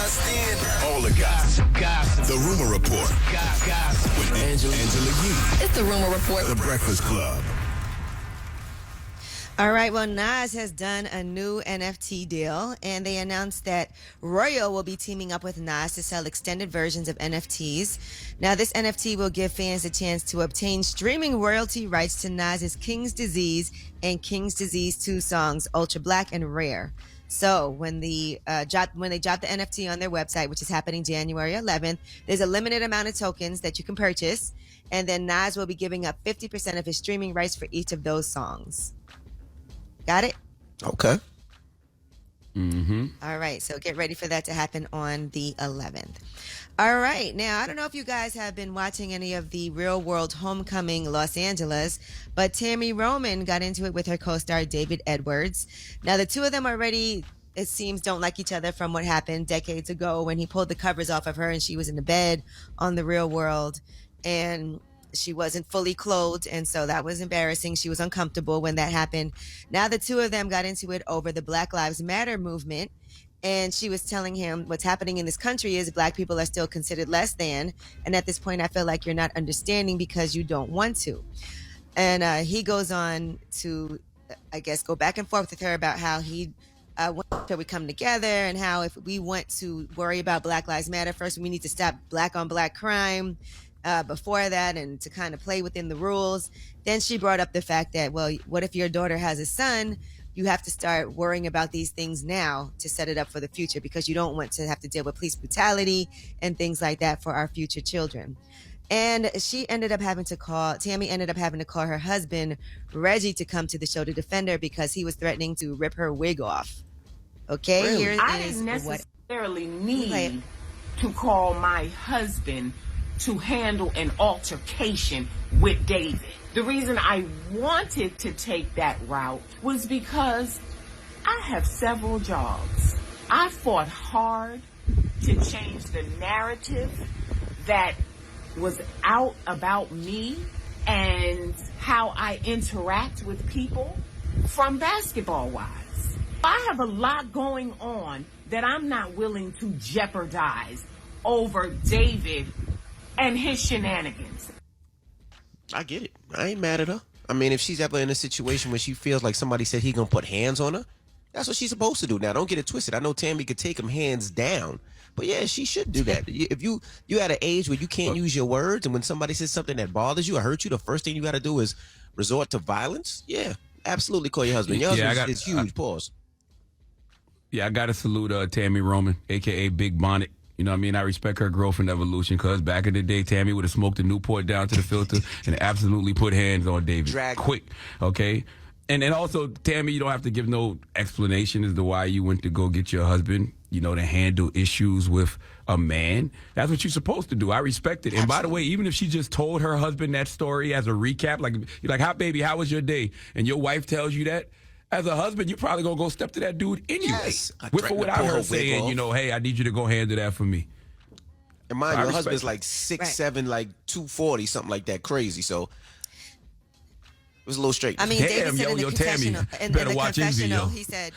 All the gossip. The Rumor Report. With Angela Yee. It's the Rumor Report. The Breakfast Club. All right, well, Nas has done a new NFT deal, and they announced that Royal will be teaming up with Nas to sell extended versions of NFTs. Now, this NFT will give fans a chance to obtain streaming royalty rights to Nas's King's Disease and King's Disease 2 songs, Ultra Black and Rare. So when they drop the NFT on their website, which is happening January 11th, there's a limited amount of tokens that you can purchase, and then Nas will be giving up 50% of his streaming rights for each of those songs. Got it? Okay. All right. So get ready for that to happen on the 11th. All right. Now, I don't know if you guys have been watching any of the Real World Homecoming Los Angeles, but Tammy Roman got into it with her co-star David Edwards. Now, the two of them already, it seems, don't like each other from what happened decades ago when he pulled the covers off of her and she was in the bed on The Real World. And she wasn't fully clothed, and so that was embarrassing. She was uncomfortable when that happened. Now the two of them got into it over the Black Lives Matter movement, and she was telling him what's happening in this country is Black people are still considered less than, and at this point I feel like you're not understanding because you don't want to. And he goes on to, I guess, go back and forth with her about how he wants we come together and how if we want to worry about Black Lives Matter, first we need to stop Black on Black crime. Before that, and to kind of play within the rules. Then she brought up the fact that, well, what if your daughter has a son? You have to start worrying about these things now to set it up for the future because you don't want to have to deal with police brutality and things like that for our future children. And Tammy ended up having to call her husband, Reggie, to come to the show to defend her because he was threatening to rip her wig off. Okay, really? I didn't necessarily need to call my husband to handle an altercation with David. The reason I wanted to take that route was because I have several jobs. I fought hard to change the narrative that was out about me and how I interact with people from basketball-wise. I have a lot going on that I'm not willing to jeopardize over David and his shenanigans. I get it. I ain't mad at her. I mean, if she's ever in a situation where she feels like somebody said he gonna put hands on her, that's what she's supposed to do. Now, don't get it twisted. I know Tammy could take him hands down, but yeah, she should do that. If you at an age where you can't use your words, and when somebody says something that bothers you or hurts you, the first thing you got to do is resort to violence. Yeah, absolutely. Call your husband. Your husband is huge. Pause. Yeah, I got to salute Tammy Roman, a.k.a. Big Bonnet. You know what I mean? I respect her growth and evolution because back in the day, Tammy would have smoked a Newport down to the filter and absolutely put hands on David. Quick, okay? And also, Tammy, you don't have to give no explanation as to why you went to go get your husband, to handle issues with a man. That's what you're supposed to do. I respect it. And by the way, even if she just told her husband that story as a recap, like, how was your day? And your wife tells you that, as a husband, you're probably going to go step to that dude anyway. Yes. Without her saying, hey, I need you to go handle that for me. And mind you, your husband's like 6'7", like 240, something like that, crazy. So it was a little straight. I mean, David said in the confessional, in the he said,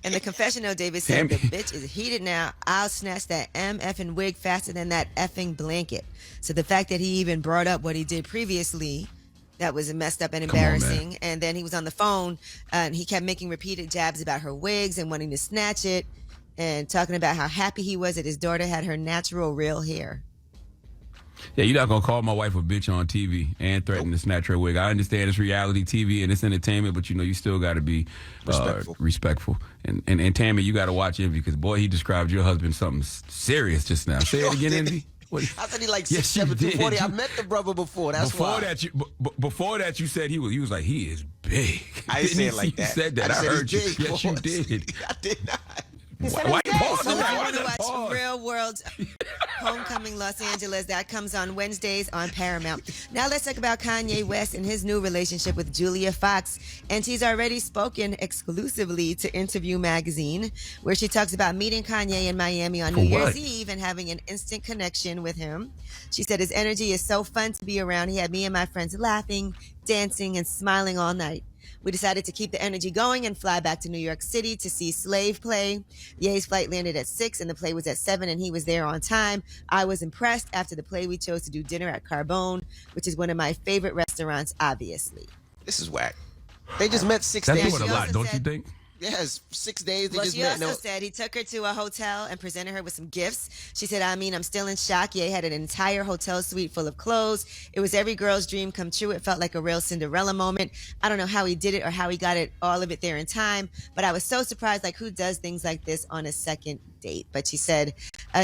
in the confessional, David said, the bitch is heated now. I'll snatch that effing wig faster than that effing blanket. So the fact that he even brought up what he did previously, that was messed up and embarrassing. And then he was on the phone and he kept making repeated jabs about her wigs and wanting to snatch it and talking about how happy he was that his daughter had her natural real hair. Yeah, you're not going to call my wife a bitch on TV and threaten to snatch her wig. I understand it's reality TV and it's entertainment, but you still got to be respectful. And Tammy, you got to watch Envy because, boy, he described your husband something serious just now. Say it again, Envy. I said he like 6'7", 240. I met the brother before. Before that, you said he was like, he is big. I didn't say it like that. You said that. I heard you. Yes, you did. I did not. Why you pause? So if you want to watch Real World Homecoming Los Angeles, that comes on Wednesdays on Paramount. Now let's talk about Kanye West and his new relationship with Julia Fox. And she's already spoken exclusively to Interview Magazine, where she talks about meeting Kanye in Miami on New Year's Eve and having an instant connection with him. She said his energy is so fun to be around. He had me and my friends laughing, dancing, and smiling all night. We decided to keep the energy going and fly back to New York City to see Slave play. Ye's flight landed at 6 and the play was at 7 and he was there on time. I was impressed. After the play, we chose to do dinner at Carbone, which is one of my favorite restaurants, obviously. This is whack. They just met 6 That's days doing a ago. lot, don't you think? Yes, 6 days. They Well, just she met. also said he took her to a hotel and presented her with some gifts. She said, I'm still in shock. Ye had an entire hotel suite full of clothes. It was every girl's dream come true. It felt like a real Cinderella moment. I don't know how he did it or how he got all of it there in time, but I was so surprised, like, who does things like this on a second date? But she said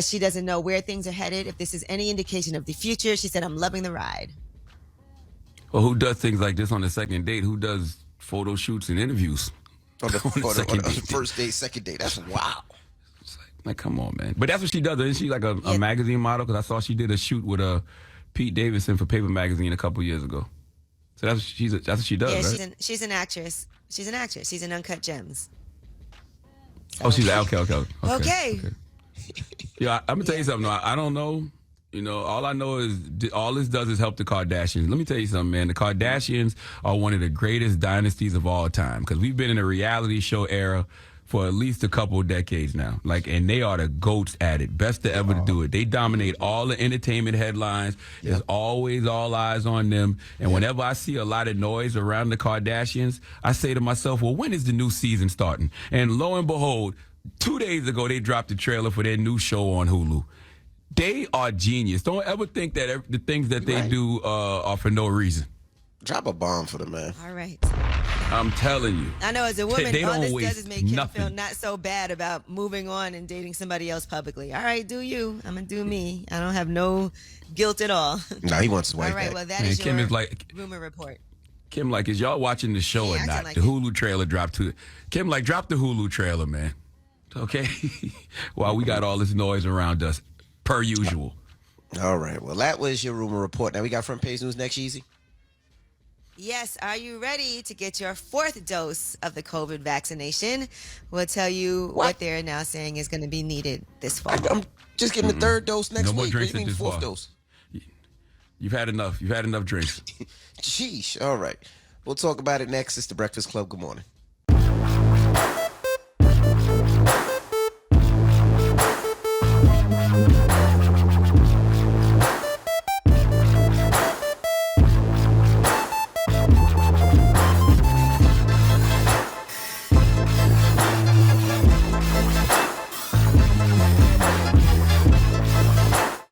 she doesn't know where things are headed. If this is any indication of the future, she said, I'm loving the ride. Well, who does things like this on a second date? Who does photo shoots and interviews? On the date. first date, second date. That's wow. Like, come on, man. But that's what she does. Isn't she like a magazine model? Because I saw she did a shoot with Pete Davidson for Paper Magazine a couple years ago. So that's what she does, Yeah, right? she's an actress. She's an actress. She's in Uncut Gems. So. Oh, she's okay. Okay. Yeah, I'm gonna tell you something. I don't know. You know, all I know is all this does is help the Kardashians. Let me tell you something, man. The Kardashians are one of the greatest dynasties of all time because we've been in a reality show era for at least a couple of decades now. Like, and they are the GOATs at it. Best to ever to do it. They dominate all the entertainment headlines. There's always all eyes on them. And whenever I see a lot of noise around the Kardashians, I say to myself, well, when is the new season starting? And lo and behold, 2 days ago, they dropped the trailer for their new show on Hulu. They are genius. Don't ever think that the things that they do are for no reason. Drop a bomb for them, man. All right. I'm telling you. I know as a woman, They all don't this waste does is make him nothing. feel not so bad about moving on and dating somebody else publicly. All right, do you. I'm going to do me. I don't have no guilt at all. No, he wants his wife All right, back. well, that Man, is Kim your is like- rumor report. Kim, like, is y'all watching the show or acting not? like The it. Hulu trailer dropped to Kim, like, drop the Hulu trailer, man. Okay? While we got all this noise around us, per usual. All right. Well, that was your rumor report. Now we got front page news next, Yeezy. Yes, are you ready to get your 4th dose of the COVID vaccination? We'll tell you what they're now saying is going to be needed this fall. I'm just getting the 3rd dose next No more week. drinks What do you at mean this 4th bar. dose? You've had enough. You've had enough drinks. Sheesh. All right. We'll talk about it next. It's the Breakfast Club. Good morning.